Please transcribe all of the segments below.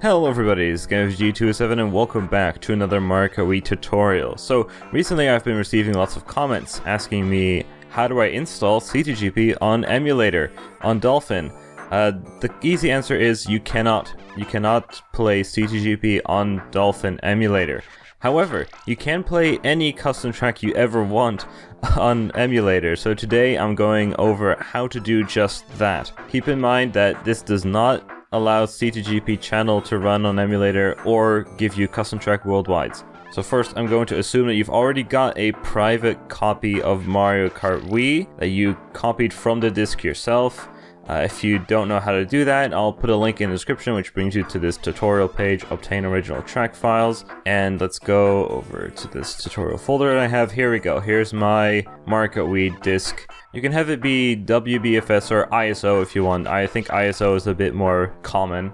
Hello everybody, it's GameG207 and welcome back to another Mario Kart Wii tutorial. So, recently I've been receiving lots of comments asking me how do I install CTGP on Emulator, on Dolphin. The easy answer is you cannot. You cannot play CTGP on Dolphin Emulator. However, you can play any custom track you ever want on Emulator, so today I'm going over how to do just that. Keep in mind that this does not allow CTGP channel to run on Emulator or give you custom track worldwide. So first I'm going to assume that you've already got a private copy of Mario Kart Wii that you copied from the disk yourself. If you don't know how to do that, I'll put a link in the description which brings you to this tutorial page, obtain original track files, and let's go over to this tutorial folder that I have. Here we go, here's my Mario Kart Wii disk. You can have it be WBFS or ISO if you want. I think ISO is a bit more common.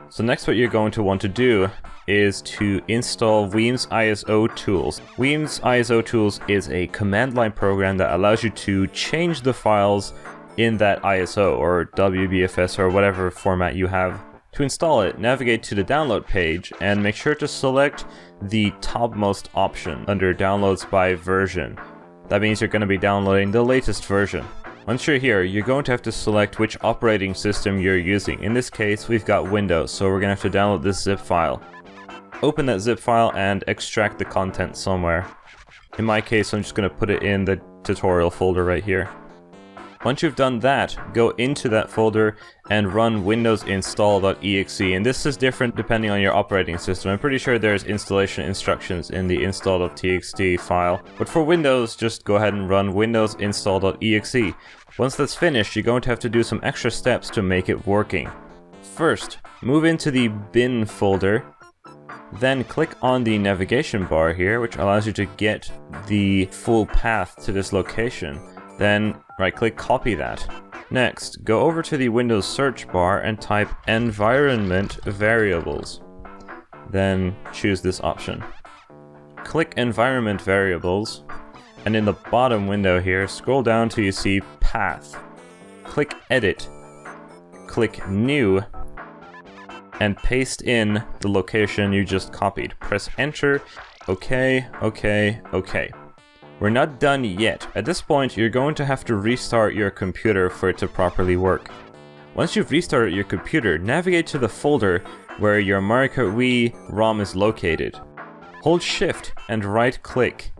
So next what you're going to want to do is to install Weem's ISO Tools. Weem's ISO Tools is a command line program that allows you to change the files in that ISO or WBFS or whatever format you have. To install it, navigate to the download page and make sure to select the topmost option under downloads by version. That means you're going to be downloading the latest version. Once you're here, you're going to have to select which operating system you're using. In this case, we've got Windows, so we're going to have to download this zip file. Open that zip file and extract the content somewhere. In my case, I'm just going to put it in the tutorial folder right here. Once you've done that, go into that folder and run windows install.exe, and this is different depending on your operating system. I'm pretty sure there's installation instructions in the install.txt file, but for Windows, just go ahead and run windows install.exe. Once that's finished, you're going to have to do some extra steps to make it working. First, move into the bin folder, then click on the navigation bar here, which allows you to get the full path to this location. Then right-click, copy that. Next, go over to the Windows search bar and type environment variables. Then choose this option. Click environment variables, and in the bottom window here, scroll down till you see path. Click edit. Click new, and paste in the location you just copied. Press enter. OK. We're not done yet. At this point, you're going to have to restart your computer for it to properly work. Once you've restarted your computer, navigate to the folder where your Mario Kart Wii ROM is located. Hold Shift and right-click,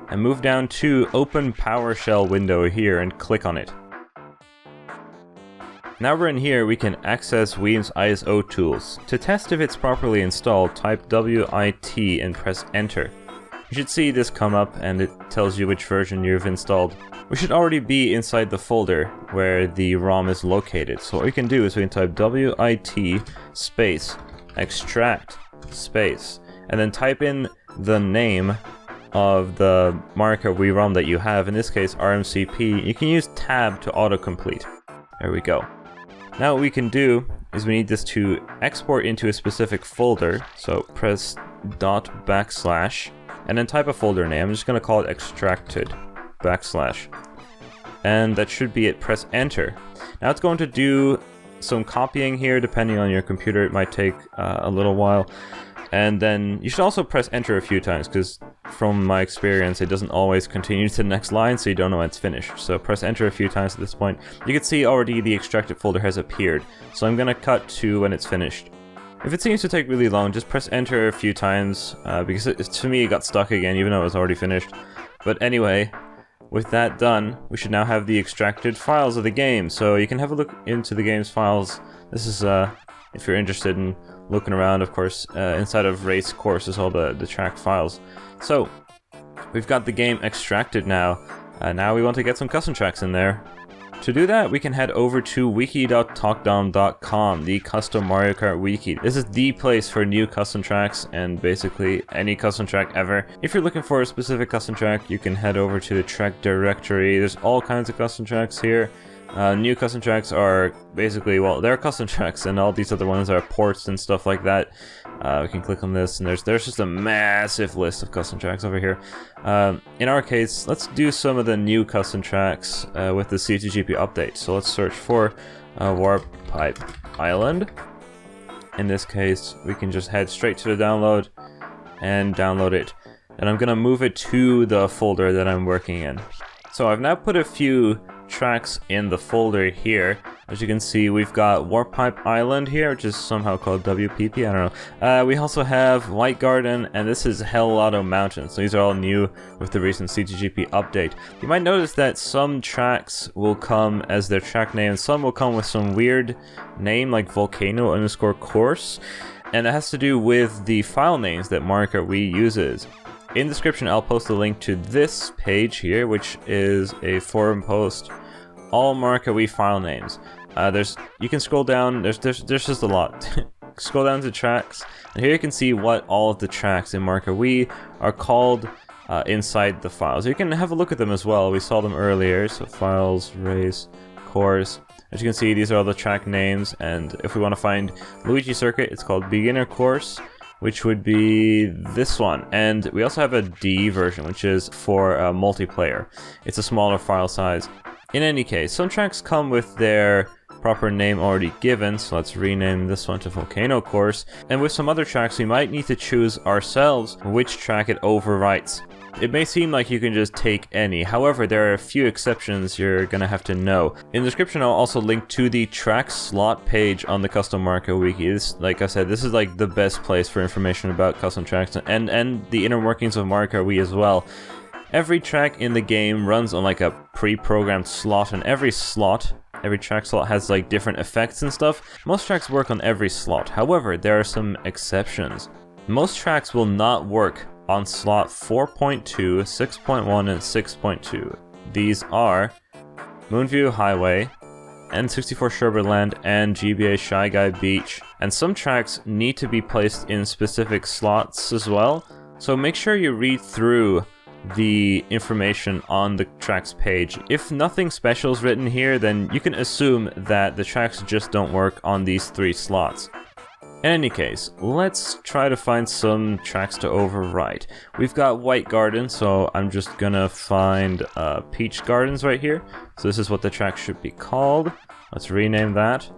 and move down to Open PowerShell window here and click on it. Now we're in here, we can access Weem's ISO Tools. To test if it's properly installed, type WIT and press Enter. You should see this come up and it tells you which version you've installed. We should already be inside the folder where the ROM is located. So what we can do is we can type WIT space extract space and then type in the name of the Mario Kart Wii ROM that you have, in this case RMCP. You can use tab to autocomplete. There we go. Now what we can do is we need this to export into a specific folder, so press // and then type a folder name. I'm just going to call it extracted // and that should be it. Press enter. Now it's going to do some copying here. Depending on your computer, it might take a little while, and then you should also press enter a few times because from my experience it doesn't always continue to the next line, so you don't know when it's finished. So press enter a few times at this point. You can see already the extracted folder has appeared, so I'm going to cut to when it's finished. If it seems to take really long, just press enter a few times, because to me it got stuck again, even though it was already finished. But anyway, with that done, we should now have the extracted files of the game. So you can have a look into the game's files. This is, if you're interested in looking around, of course, inside of Race Course is all the track files. So, we've got the game extracted now. Now we want to get some custom tracks in there. To do that, we can head over to wiki.talkdom.com, the custom Mario Kart wiki. This is the place for new custom tracks and basically any custom track ever. If you're looking for a specific custom track, you can head over to the track directory. There's all kinds of custom tracks here. New custom tracks are basically, well, they're custom tracks, and all these other ones are ports and stuff like that. We can click on this, and there's just a massive list of custom tracks over here. In our case, let's do some of the new custom tracks with the CTGP update. So let's search for Warp Pipe Island, In this case, we can just head straight to the download and download it. And I'm gonna move it to the folder that I'm working in. So I've now put a few tracks in the folder here. As you can see, we've got Warp Pipe Island here, which is somehow called WPP, I don't know. We also have White Garden, and this is Helado Mountains. So these are all new with the recent CTGP update. You might notice that some tracks will come as their track name, and some will come with some weird name like volcano_course, and it has to do with the file names that Mario Kart Wii uses. In the description, I'll post a link to this page here, which is a forum post. All Mario Kart Wii file names. You can scroll down. There's just a lot. Scroll down to tracks, and here you can see what all of the tracks in Mario Kart Wii are called inside the files. You can have a look at them as well. We saw them earlier. So files, race, course. As you can see, these are all the track names. And if we want to find Luigi Circuit, it's called Beginner Course, which would be this one. And we also have a D version, which is for multiplayer. It's a smaller file size. In any case, some tracks come with their proper name already given, so let's rename this one to Volcano Course. And with some other tracks, we might need to choose ourselves which track it overwrites. It may seem like you can just take any, however, there are a few exceptions you're gonna have to know. In the description, I'll also link to the track slot page on the Custom Mario Kart Wiki. Like I said, this is like the best place for information about custom tracks and the inner workings of Mario Kart Wii as well. Every track in the game runs on like a pre-programmed slot, and every track slot has like different effects and stuff. Most tracks work on every slot, however, there are some exceptions. Most tracks will not work on slot 4.2, 6.1, and 6.2. These are Moonview Highway, N64 Sherbert and GBA Shy Guy Beach. And some tracks need to be placed in specific slots as well, so make sure you read through the information on the tracks page. If nothing special is written here, then you can assume that the tracks just don't work on these 3 slots. In any case, let's try to find some tracks to overwrite. We've got White Garden, so I'm just gonna find Peach Gardens right here. So this is what the track should be called. Let's rename that.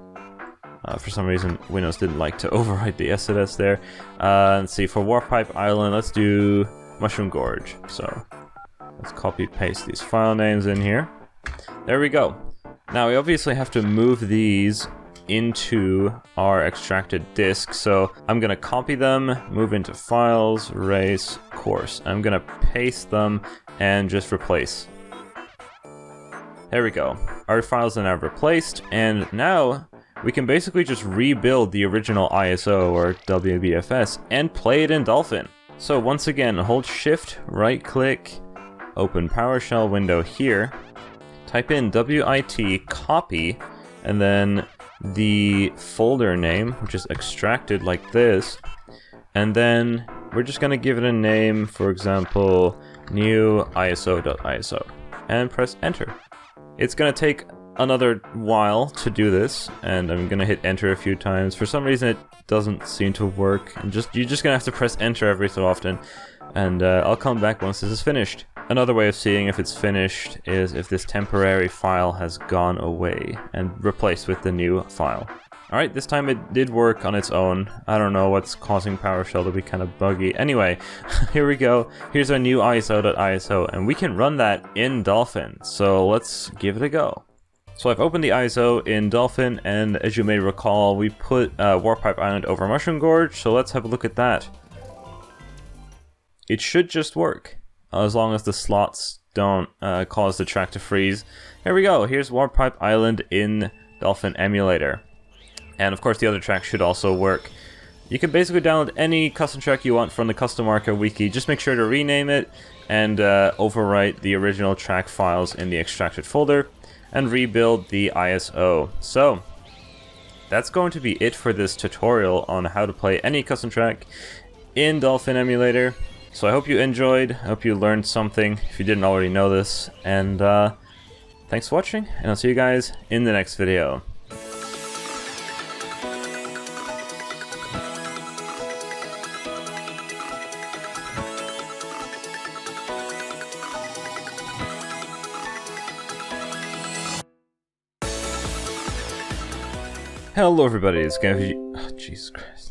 For some reason, Windows didn't like to overwrite the SLS there. Let's see, for Warp Pipe Island, let's do Mushroom Gorge. So let's copy paste these file names in here. There we go. Now we obviously have to move these into our extracted disk, so I'm gonna copy them, move into files, race, course. I'm gonna paste them and just replace. There we go. Our files are now replaced, and now we can basically just rebuild the original ISO or WBFS and play it in Dolphin. So once again, hold Shift, right click, open PowerShell window here, type in WIT copy, and then the folder name, which is extracted like this, and then we're just gonna give it a name, for example, new ISO.iso, and press enter. It's gonna take another while to do this, and I'm gonna hit enter a few times. For some reason it doesn't seem to work, and you're just gonna have to press enter every so often, and I'll come back once this is finished. Another way of seeing if it's finished is if this temporary file has gone away and replaced with the new file. Alright, this time it did work on its own. I don't know what's causing PowerShell to be kind of buggy. Anyway, here we go. Here's our new ISO.iso, and we can run that in Dolphin. So let's give it a go. So I've opened the ISO in Dolphin, and as you may recall, we put Warp Pipe Island over Mushroom Gorge, so let's have a look at that. It should just work, as long as the slots don't cause the track to freeze. Here we go, here's Warp Pipe Island in Dolphin Emulator. And of course the other track should also work. You can basically download any custom track you want from the Custom Mario Kart Wiki. Just make sure to rename it and overwrite the original track files in the extracted folder and rebuild the ISO. So that's going to be it for this tutorial on how to play any custom track in Dolphin Emulator. So I hope you enjoyed, I hope you learned something if you didn't already know this, and thanks for watching, and I'll see you guys in the next video. Hello everybody, it's CTGP. Oh, Jesus Christ.